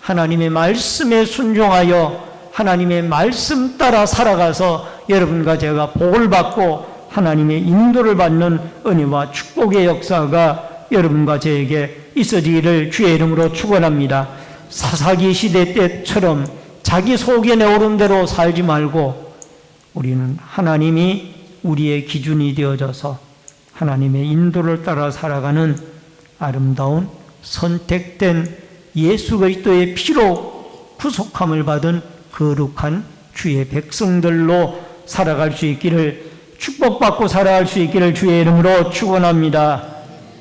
하나님의 말씀에 순종하여 하나님의 말씀 따라 살아가서 여러분과 제가 복을 받고 하나님의 인도를 받는 은혜와 축복의 역사가 여러분과 저에게 있어지기를 주의 이름으로 축원합니다. 사사기 시대 때처럼 자기 속에 오른 대로 살지 말고 우리는 하나님이 우리의 기준이 되어져서 하나님의 인도를 따라 살아가는 아름다운 선택된 예수 그리스도의 피로 구속함을 받은 거룩한 주의 백성들로 살아갈 수 있기를, 축복받고 살아갈 수 있기를 주의 이름으로 축원합니다.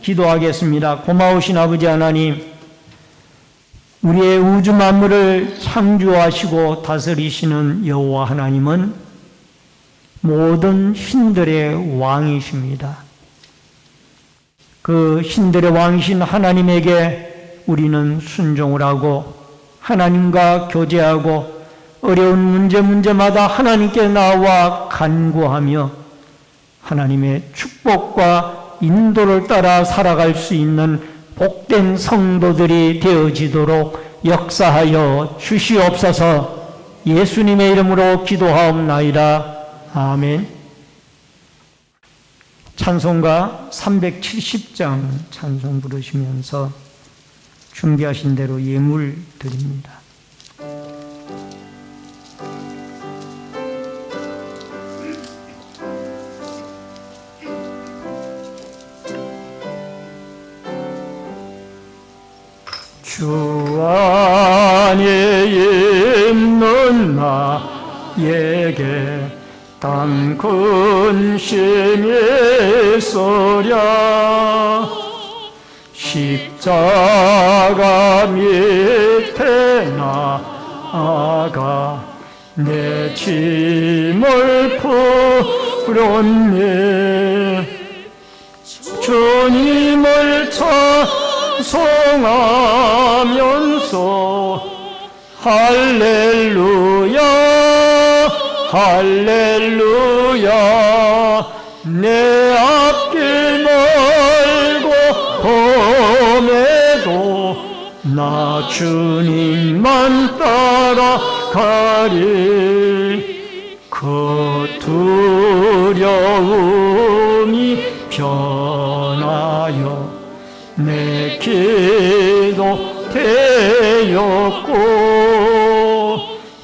기도하겠습니다. 고마우신 아버지 하나님, 우리의 우주 만물을 창조하시고 다스리시는 여호와 하나님은 모든 신들의 왕이십니다. 그 신들의 왕이신 하나님에게 우리는 순종을 하고 하나님과 교제하고 어려운 문제마다 하나님께 나와 간구하며 하나님의 축복과 인도를 따라 살아갈 수 있는 복된 성도들이 되어지도록 역사하여 주시옵소서. 예수님의 이름으로 기도하옵나이다. 아멘. 찬송가 370장 찬송 부르시면서 준비하신 대로 예물 드립니다. 주 안에 있는 나에게 단 근심이 있으랴. 십자가 밑에 나아가 내 짐을 풀었네. 주님을 찬송하면서 할렐루야 할렐루야. 내 앞길 멀고 험해도 나 주님만 따라가리. 그 두려움이 변하여 내 기도 되었고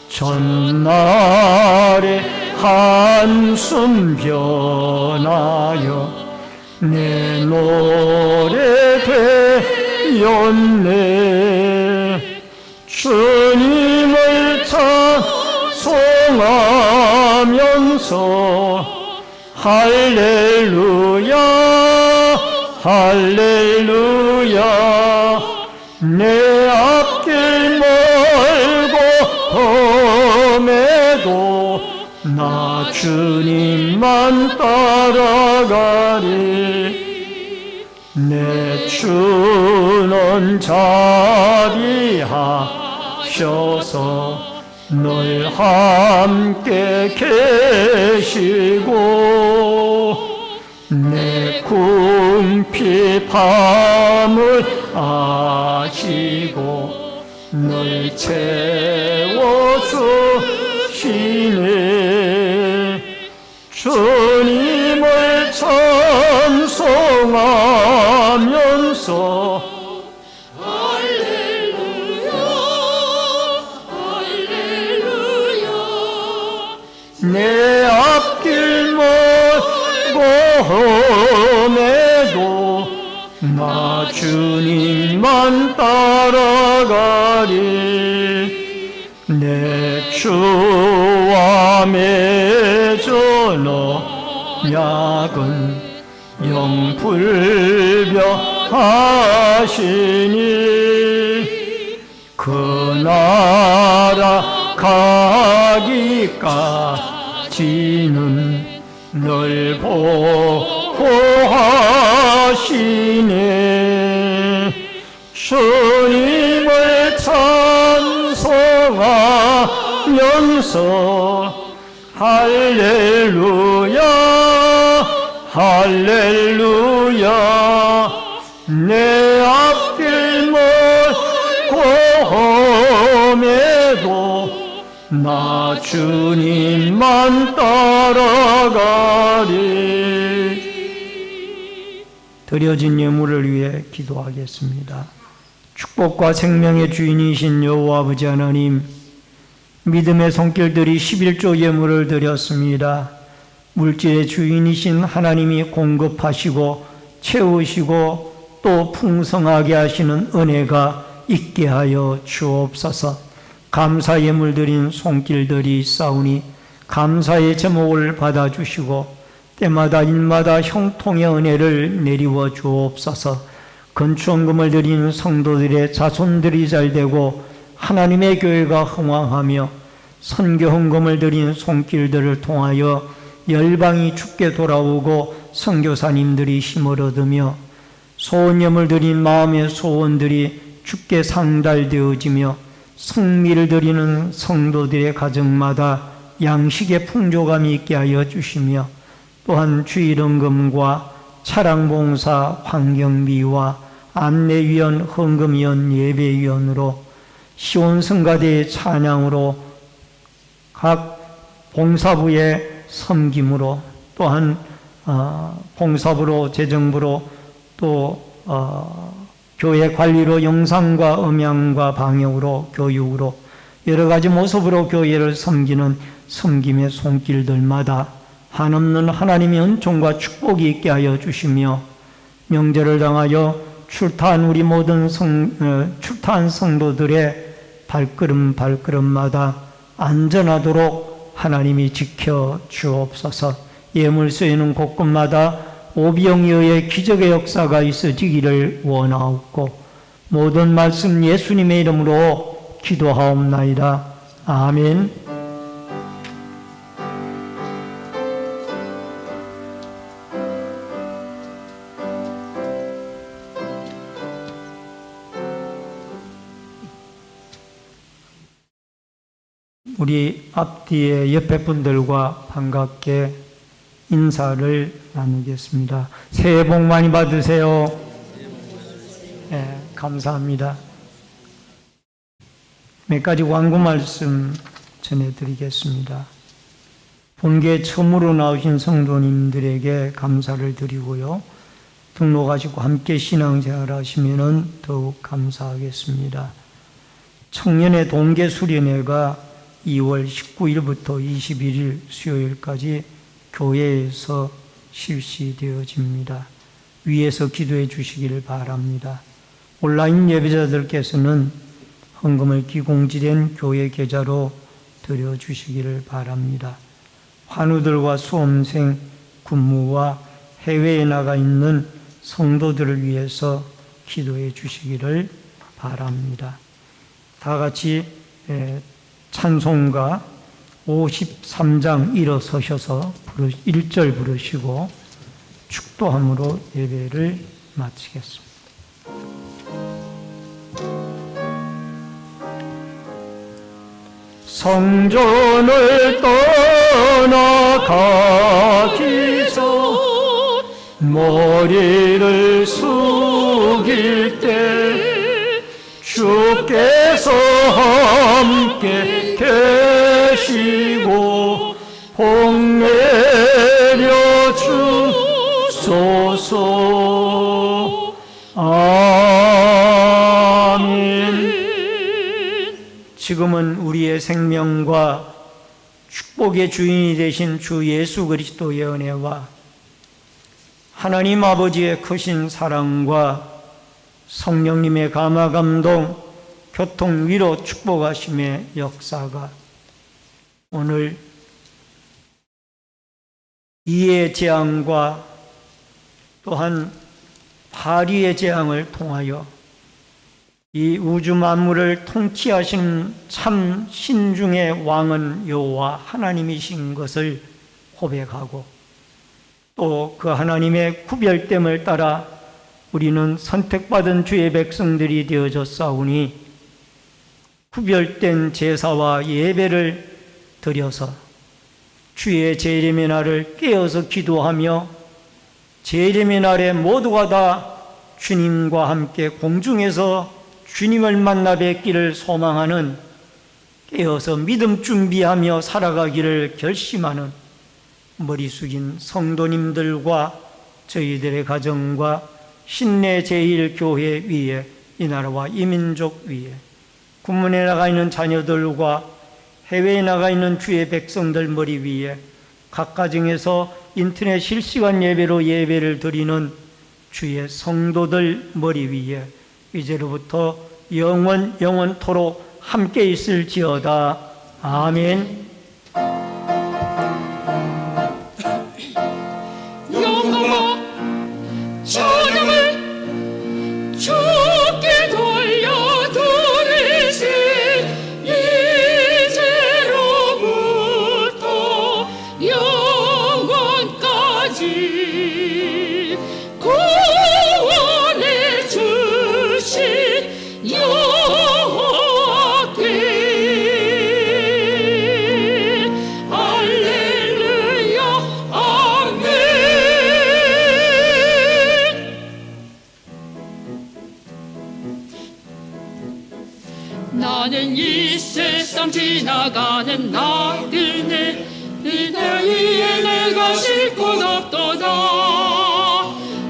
전날에 한숨 변하여 내 노래 되었네. 주님을 찬송하면서 할렐루야 할렐루야. 내 앞길 멀고 험해도 나 주님만 따라가리. 내 주는 자비하셔서 늘 함께 계시고 내 궁핍함을 아시고 늘 채워주시네. 주님을 찬송하면서 할렐루야 할렐루야. 내 앞길 멀고 험해도 나 주님만 따라가리. 내 주와 맺은 언약은 영불변하시니 그 나라 가기까지는 널 보호하시네. 주님을 찬송하면서 할렐루야 할렐루야. 내 앞길 멀고 험해도 나 주님만 따라가리. 드려진 예물을 위해 기도하겠습니다. 축복과 생명의 주인이신 여호와 아버지 하나님, 믿음의 손길들이 11조 예물을 드렸습니다. 물질의 주인이신 하나님이 공급하시고 채우시고 또 풍성하게 하시는 은혜가 있게 하여 주옵소서. 감사 예물 드린 손길들이 있사오니 감사의 제목을 받아주시고 때마다 일마다 형통의 은혜를 내리워 주옵소서. 건축원금을 드린 성도들의 자손들이 잘되고 하나님의 교회가 흥왕하며 선교 헌금을 드린 손길들을 통하여 열방이 주께 돌아오고 선교사님들이 힘을 얻으며 소원염을 드린 마음의 소원들이 주께 상달되어지며 성미를 드리는 성도들의 가정마다 양식의 풍조감이 있게 하여 주시며 또한 주일헌금과 차량봉사, 환경미와 안내위원, 헌금위원, 예배위원으로 시온성가대의 찬양으로 각 봉사부의 섬김으로 또한 봉사부로, 재정부로 또 교회 관리로, 영상과 음향과 방역으로, 교육으로 여러 가지 모습으로 교회를 섬기는 섬김의 손길들마다 한없는 하나님의 은총과 축복이 있게 하여 주시며 명절을 당하여 출타한 우리 모든 출타한 성도들의 발걸음마다 안전하도록 하나님이 지켜 주옵소서. 예물 쓰이는 곳곳마다 오병이어의 기적의 역사가 있어지기를 원하옵고 모든 말씀 예수님의 이름으로 기도하옵나이다. 아멘. 우리 앞뒤에 옆에 분들과 반갑게 인사를 나누겠습니다. 새해 복 많이 받으세요. 네, 감사합니다. 몇 가지 광고 말씀 전해드리겠습니다. 본교에 처음으로 나오신 성도님들에게 감사를 드리고요. 등록하시고 함께 신앙생활 하시면 더욱 감사하겠습니다. 청년의 동계 수련회가 2월 19일부터 21일 수요일까지 교회에서 실시되어집니다. 위에서 기도해 주시기를 바랍니다. 온라인 예배자들께서는 헌금을 기공지된 교회 계좌로 드려주시기를 바랍니다. 환우들과 수험생, 군무와 해외에 나가 있는 성도들을 위해서 기도해 주시기를 바랍니다. 다 같이 찬송가 53장 일어서셔서 1절 부르시고 축도함으로 예배를 마치겠습니다. 성전을 떠나가기 전 머리를 숙일 때 주께서 함께 계시고 복 내려 주소서. 아멘. 지금은 우리의 생명과 축복의 주인이 되신 주 예수 그리스도의 은혜와 하나님 아버지의 크신 사랑과 성령님의 감화 감동, 교통 위로 축복하심의 역사가 오늘 이의 재앙과 또한 파리의 재앙을 통하여 이 우주 만물을 통치하시는 참 신중의 왕은 여호와 하나님이신 것을 고백하고 또 그 하나님의 구별됨을 따라 우리는 선택받은 주의 백성들이 되어졌사오니 구별된 제사와 예배를 드려서 주의 재림의 날을 깨어서 기도하며 재림의 날에 모두가 다 주님과 함께 공중에서 주님을 만나 뵙기를 소망하는 깨어서 믿음 준비하며 살아가기를 결심하는 머리 숙인 성도님들과 저희들의 가정과 신내 제1교회 위에 이 나라와 이 민족 위에 군문에 나가 있는 자녀들과 해외에 나가 있는 주의 백성들 머리 위에 각 가정에서 인터넷 실시간 예배로 예배를 드리는 주의 성도들 머리 위에 이제로부터 영원토록 함께 있을지어다. 아멘. 영광과 찬양을 주께 돌려드리시 이제로부터 영원까지 구원해 주신 여호와께 할렐루야 아멘. 나는 이 세상 지나가는 나그네 이날 위에 내가 쉴 곳 없도다.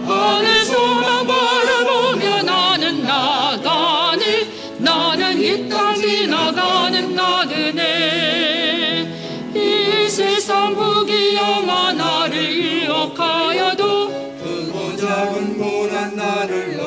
하늘 소망 바라보며 나는 나가네. 나는 이 땅 지나가는 나그네. 이 세상 부귀영화 나를 유혹하여도 크고 작은 고난 나를